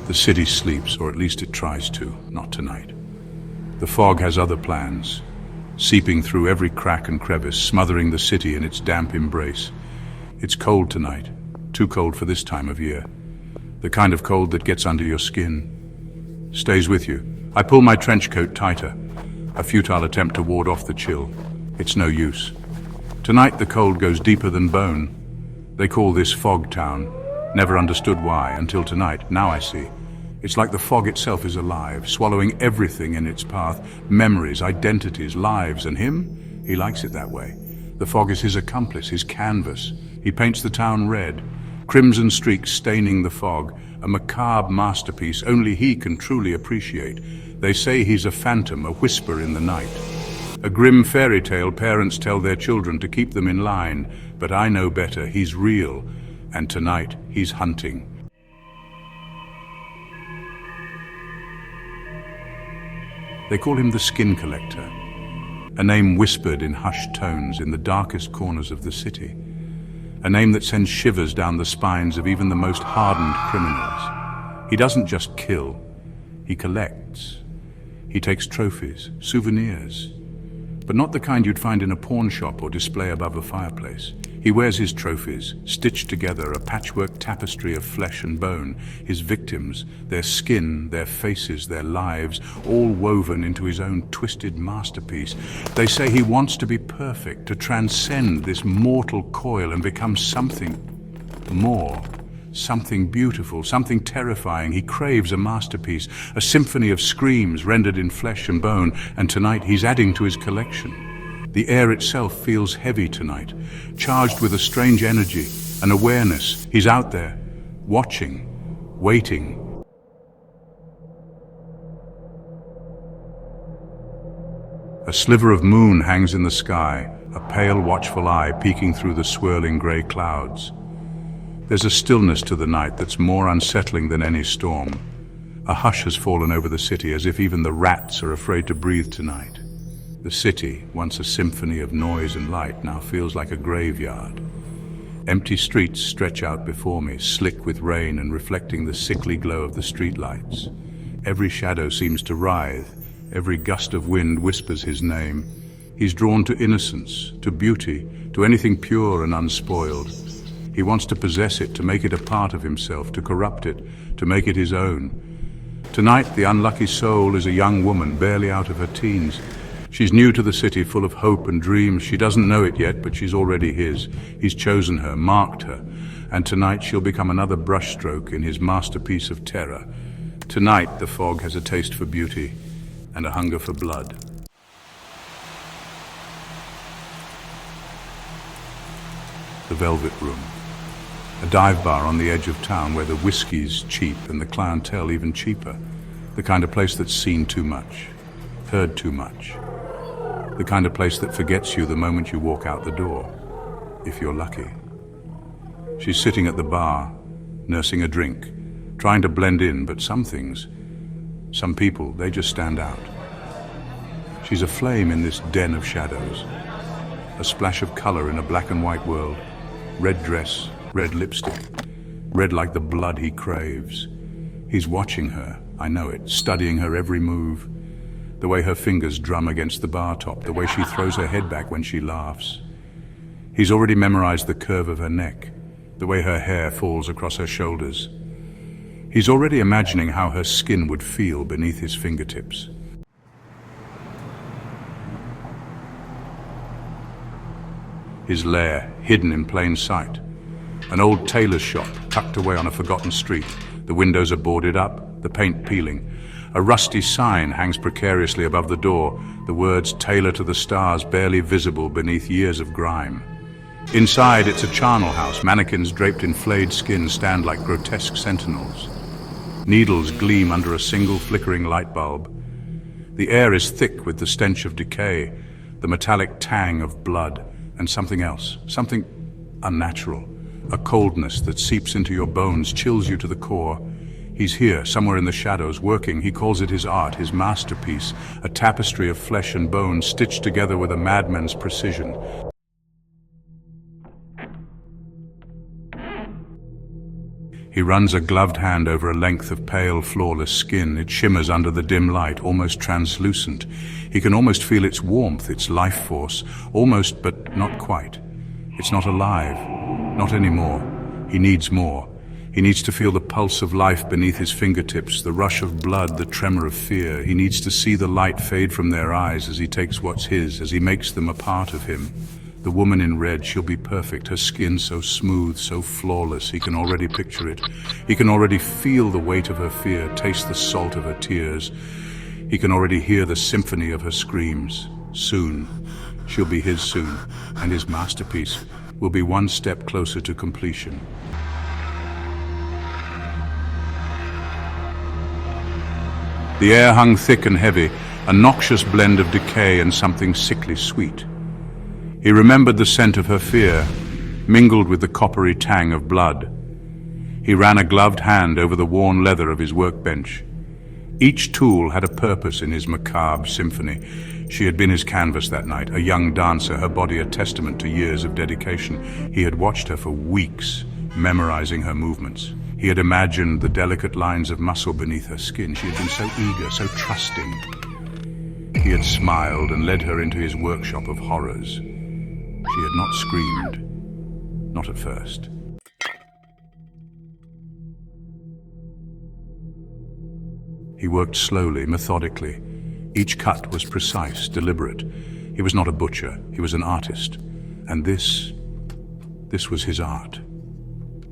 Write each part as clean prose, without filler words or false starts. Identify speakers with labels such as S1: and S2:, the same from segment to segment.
S1: The city sleeps, or at least it tries to, not tonight. The fog has other plans, seeping through every crack and crevice, smothering the city in its damp embrace. It's cold tonight, too cold for this time of year. The kind of cold that gets under your skin, stays with you. I pull my trench coat tighter, a futile attempt to ward off the chill. It's no use. Tonight the cold goes deeper than bone. They call this Fog Town. Never understood why, until tonight. Now I see. It's like the fog itself is alive, swallowing everything in its path. Memories, identities, lives, and him? He likes it that way. The fog is his accomplice, his canvas. He paints the town red, crimson streaks staining the fog, a macabre masterpiece only he can truly appreciate. They say he's a phantom, a whisper in the night. A grim fairy tale parents tell their children to keep them in line, but I know better. He's real, and tonight he's hunting. They call him the Skin Collector, a name whispered in hushed tones in the darkest corners of the city, a name that sends shivers down the spines of even the most hardened criminals. He doesn't just kill, he collects. He takes trophies, souvenirs, but not the kind you'd find in a pawn shop or display above a fireplace. He wears his trophies, stitched together, a patchwork tapestry of flesh and bone, his victims, their skin, their faces, their lives, all woven into his own twisted masterpiece. They say he wants to be perfect, to transcend this mortal coil and become something more, something beautiful, something terrifying. He craves a masterpiece, a symphony of screams rendered in flesh and bone, and tonight he's adding to his collection. The air itself feels heavy tonight, charged with a strange energy, an awareness. He's out there, watching, waiting. A sliver of moon hangs in the sky, a pale, watchful eye peeking through the swirling grey clouds. There's a stillness to the night that's more unsettling than any storm. A hush has fallen over the city, as if even the rats are afraid to breathe tonight. The city, once a symphony of noise and light, now feels like a graveyard. Empty streets stretch out before me, slick with rain and reflecting the sickly glow of the streetlights. Every shadow seems to writhe, every gust of wind whispers his name. He's drawn to innocence, to beauty, to anything pure and unspoiled. He wants to possess it, to make it a part of himself, to corrupt it, to make it his own. Tonight, the unlucky soul is a young woman, barely out of her teens. She's new to the city, full of hope and dreams. She doesn't know it yet, but she's already his. He's chosen her, marked her, and tonight she'll become another brushstroke in his masterpiece of terror. Tonight, the fog has a taste for beauty and a hunger for blood. The Velvet Room, a dive bar on the edge of town where the whiskey's cheap and the clientele even cheaper. The kind of place that's seen too much, heard too much. The kind of place that forgets you the moment you walk out the door, if you're lucky. She's sitting at the bar, nursing a drink, trying to blend in, but some things, some people, they just stand out. She's a flame in this den of shadows, a splash of color in a black and white world. Red dress, red lipstick, red like the blood he craves. He's watching her, I know it, studying her every move. The way her fingers drum against the bar top, the way she throws her head back when she laughs. He's already memorized the curve of her neck, the way her hair falls across her shoulders. He's already imagining how her skin would feel beneath his fingertips. His lair, hidden in plain sight. An old tailor's shop, tucked away on a forgotten street. The windows are boarded up, the paint peeling. A rusty sign hangs precariously above the door, the words "Tailor to the Stars" barely visible beneath years of grime. Inside, it's a charnel house. Mannequins draped in flayed skin stand like grotesque sentinels. Needles gleam under a single flickering light bulb. The air is thick with the stench of decay, the metallic tang of blood, and something else, something unnatural. A coldness that seeps into your bones, chills you to the core. He's here, somewhere in the shadows, working. He calls it his art, his masterpiece, a tapestry of flesh and bone stitched together with a madman's precision. He runs a gloved hand over a length of pale, flawless skin. It shimmers under the dim light, almost translucent. He can almost feel its warmth, its life force, almost, but not quite. It's not alive, not anymore. He needs more. He needs to feel the pulse of life beneath his fingertips, the rush of blood, the tremor of fear. He needs to see the light fade from their eyes as he takes what's his, as he makes them a part of him. The woman in red, she'll be perfect, her skin so smooth, so flawless. He can already picture it. He can already feel the weight of her fear, taste the salt of her tears. He can already hear the symphony of her screams. Soon, she'll be his soon, and his masterpiece will be one step closer to completion. The air hung thick and heavy, a noxious blend of decay and something sickly sweet. He remembered the scent of her fear, mingled with the coppery tang of blood. He ran a gloved hand over the worn leather of his workbench. Each tool had a purpose in his macabre symphony. She had been his canvas that night, a young dancer, her body a testament to years of dedication. He had watched her for weeks, memorizing her movements. He had imagined the delicate lines of muscle beneath her skin. She had been so eager, so trusting. He had smiled and led her into his workshop of horrors. She had not screamed, not at first. He worked slowly, methodically. Each cut was precise, deliberate. He was not a butcher, he was an artist. And this was his art.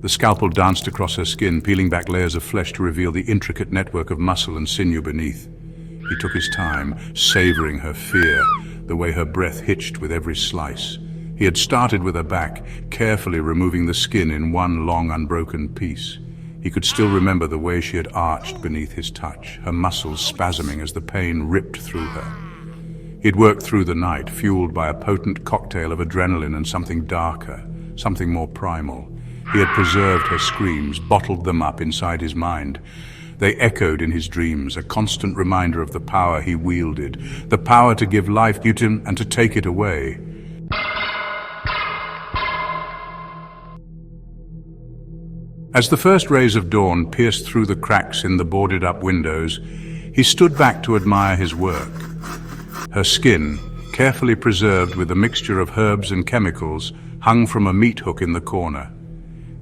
S1: The scalpel danced across her skin, peeling back layers of flesh to reveal the intricate network of muscle and sinew beneath. He took his time, savoring her fear, the way her breath hitched with every slice. He had started with her back, carefully removing the skin in one long, unbroken piece. He could still remember the way she had arched beneath his touch, her muscles spasming as the pain ripped through her. He had worked through the night, fueled by a potent cocktail of adrenaline and something darker, something more primal. He had preserved her screams, bottled them up inside his mind. They echoed in his dreams, a constant reminder of the power he wielded, the power to give life to him and to take it away. As the first rays of dawn pierced through the cracks in the boarded-up windows, he stood back to admire his work. Her skin, carefully preserved with a mixture of herbs and chemicals, hung from a meat hook in the corner.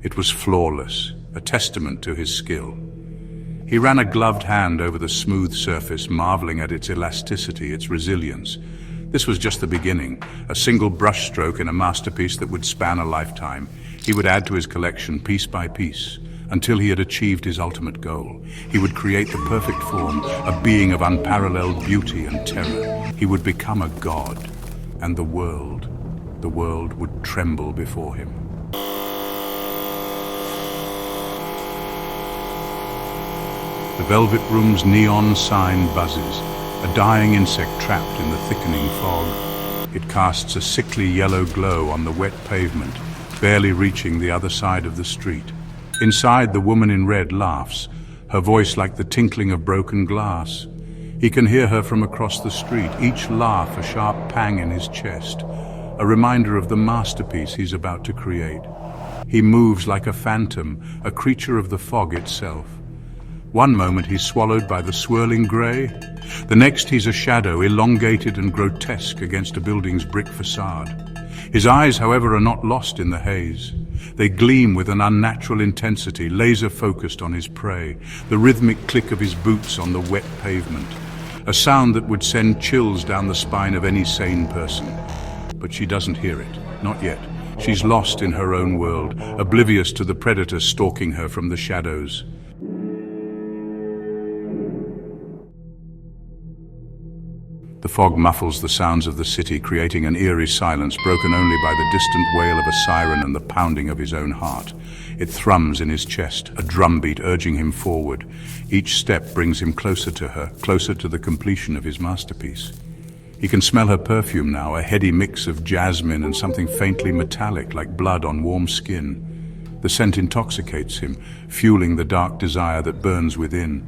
S1: It was flawless, a testament to his skill. He ran a gloved hand over the smooth surface, marveling at its elasticity, its resilience. This was just the beginning, a single brushstroke in a masterpiece that would span a lifetime. He would add to his collection piece by piece, until he had achieved his ultimate goal. He would create the perfect form, a being of unparalleled beauty and terror. He would become a god, and the world would tremble before him. The velvet room's neon sign buzzes, a dying insect trapped in the thickening fog. It casts a sickly yellow glow on the wet pavement, barely reaching the other side of the street. Inside, the woman in red laughs, her voice like the tinkling of broken glass. He can hear her from across the street, each laugh a sharp pang in his chest, a reminder of the masterpiece he's about to create. He moves like a phantom, a creature of the fog itself. One moment he's swallowed by the swirling grey, the next he's a shadow, elongated and grotesque against a building's brick facade. His eyes, however, are not lost in the haze. They gleam with an unnatural intensity, laser-focused on his prey, the rhythmic click of his boots on the wet pavement, a sound that would send chills down the spine of any sane person. But she doesn't hear it, not yet. She's lost in her own world, oblivious to the predator stalking her from the shadows. The fog muffles the sounds of the city, creating an eerie silence broken only by the distant wail of a siren and the pounding of his own heart. It thrums in his chest, a drumbeat urging him forward. Each step brings him closer to her, closer to the completion of his masterpiece. He can smell her perfume now, a heady mix of jasmine and something faintly metallic like blood on warm skin. The scent intoxicates him, fueling the dark desire that burns within.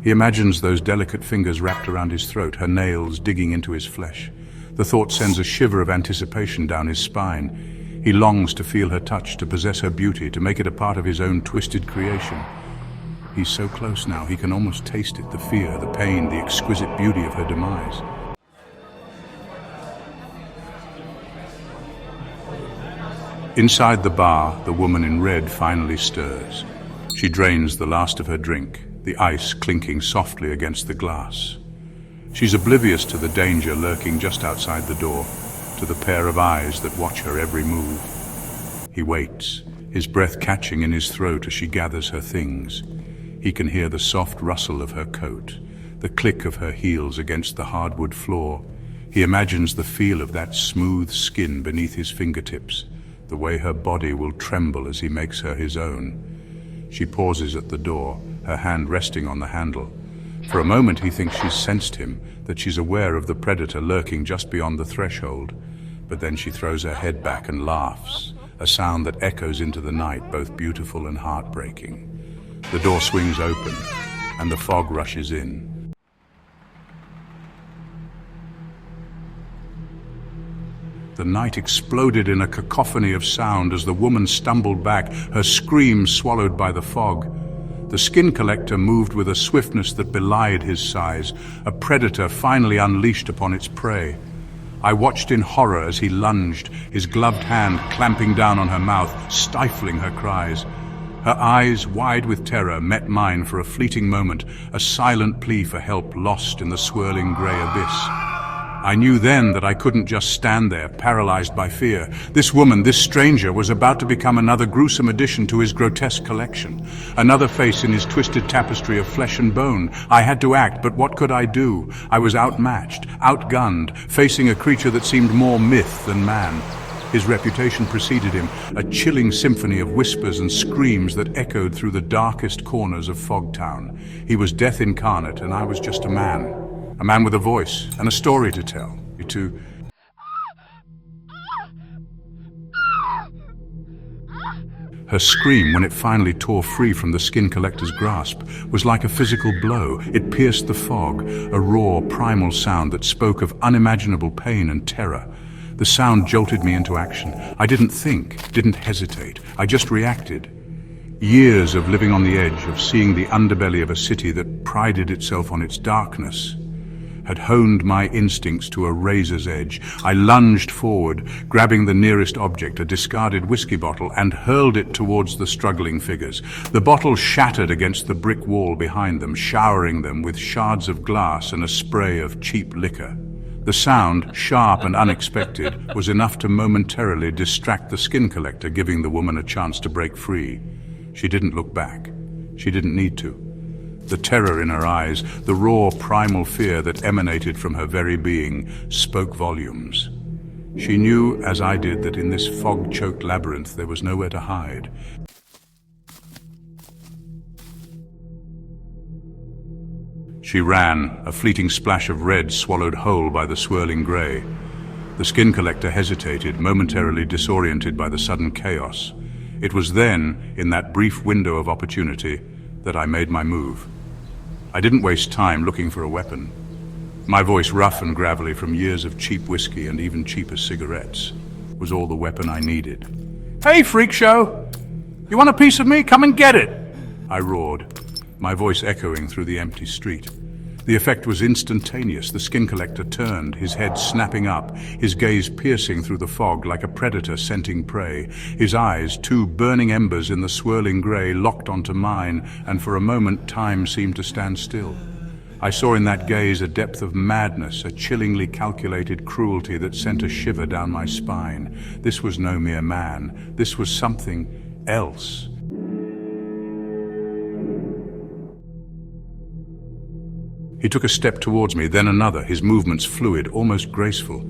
S1: He imagines those delicate fingers wrapped around his throat, her nails digging into his flesh. The thought sends a shiver of anticipation down his spine. He longs to feel her touch, to possess her beauty, to make it a part of his own twisted creation. He's so close now, he can almost taste it, the fear, the pain, the exquisite beauty of her demise. Inside the bar, the woman in red finally stirs. She drains the last of her drink, the ice clinking softly against the glass. She's oblivious to the danger lurking just outside the door, to the pair of eyes that watch her every move. He waits, his breath catching in his throat as she gathers her things. He can hear the soft rustle of her coat, the click of her heels against the hardwood floor. He imagines the feel of that smooth skin beneath his fingertips, the way her body will tremble as he makes her his own. She pauses at the door, her hand resting on the handle. For a moment he thinks she's sensed him, that she's aware of the predator lurking just beyond the threshold. But then she throws her head back and laughs, a sound that echoes into the night, both beautiful and heartbreaking. The door swings open, and the fog rushes in. The night exploded in a cacophony of sound as the woman stumbled back, her scream swallowed by the fog. The skin collector moved with a swiftness that belied his size, a predator finally unleashed upon its prey. I watched in horror as he lunged, his gloved hand clamping down on her mouth, stifling her cries. Her eyes, wide with terror, met mine for a fleeting moment, a silent plea for help lost in the swirling grey abyss. I knew then that I couldn't just stand there, paralyzed by fear. This woman, this stranger, was about to become another gruesome addition to his grotesque collection, another face in his twisted tapestry of flesh and bone. I had to act, but what could I do? I was outmatched, outgunned, facing a creature that seemed more myth than man. His reputation preceded him, a chilling symphony of whispers and screams that echoed through the darkest corners of Fogtown. He was death incarnate, and I was just a man with a voice and a story to tell. Her scream, when it finally tore free from the skin collector's grasp, was like a physical blow. It pierced the fog, a raw, primal sound that spoke of unimaginable pain and terror. The sound jolted me into action. I didn't think, didn't hesitate. I just reacted. Years of living on the edge, of seeing the underbelly of a city that prided itself on its darkness, had honed my instincts to a razor's edge. I lunged forward, grabbing the nearest object, a discarded whiskey bottle, and hurled it towards the struggling figures. The bottle shattered against the brick wall behind them, showering them with shards of glass and a spray of cheap liquor. The sound, sharp and unexpected, was enough to momentarily distract the skin collector, giving the woman a chance to break free. She didn't look back. She didn't need to. The terror in her eyes, the raw, primal fear that emanated from her very being, spoke volumes. She knew, as I did, that in this fog-choked labyrinth there was nowhere to hide. She ran, a fleeting splash of red swallowed whole by the swirling grey. The skin collector hesitated, momentarily disoriented by the sudden chaos. It was then, in that brief window of opportunity, that I made my move. I didn't waste time looking for a weapon. My voice, rough and gravelly from years of cheap whiskey and even cheaper cigarettes, was all the weapon I needed. "Hey, freak show! You want a piece of me? Come and get it!" I roared, my voice echoing through the empty street. The effect was instantaneous. The skin collector turned, his head snapping up, his gaze piercing through the fog like a predator scenting prey. His eyes, two burning embers in the swirling grey, locked onto mine, and for a moment time seemed to stand still. I saw in that gaze a depth of madness, a chillingly calculated cruelty that sent a shiver down my spine. This was no mere man. This was something else. He took a step towards me, then another, his movements fluid, almost graceful.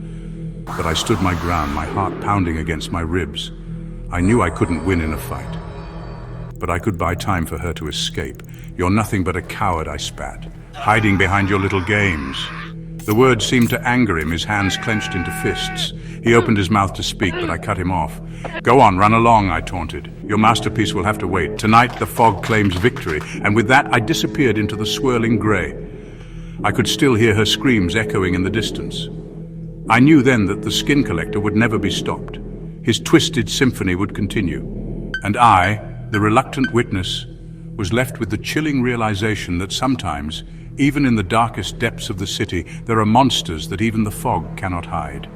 S1: But I stood my ground, my heart pounding against my ribs. I knew I couldn't win in a fight, but I could buy time for her to escape. "You're nothing but a coward," I spat, "hiding behind your little games." The words seemed to anger him, his hands clenched into fists. He opened his mouth to speak, but I cut him off. "Go on, run along," I taunted. "Your masterpiece will have to wait. Tonight the fog claims victory." And with that I disappeared into the swirling grey. I could still hear her screams echoing in the distance. I knew then that the skin collector would never be stopped. his twisted symphony would continue. And I, the reluctant witness, was left with the chilling realization that sometimes, even in the darkest depths of the city, there are monsters that even the fog cannot hide.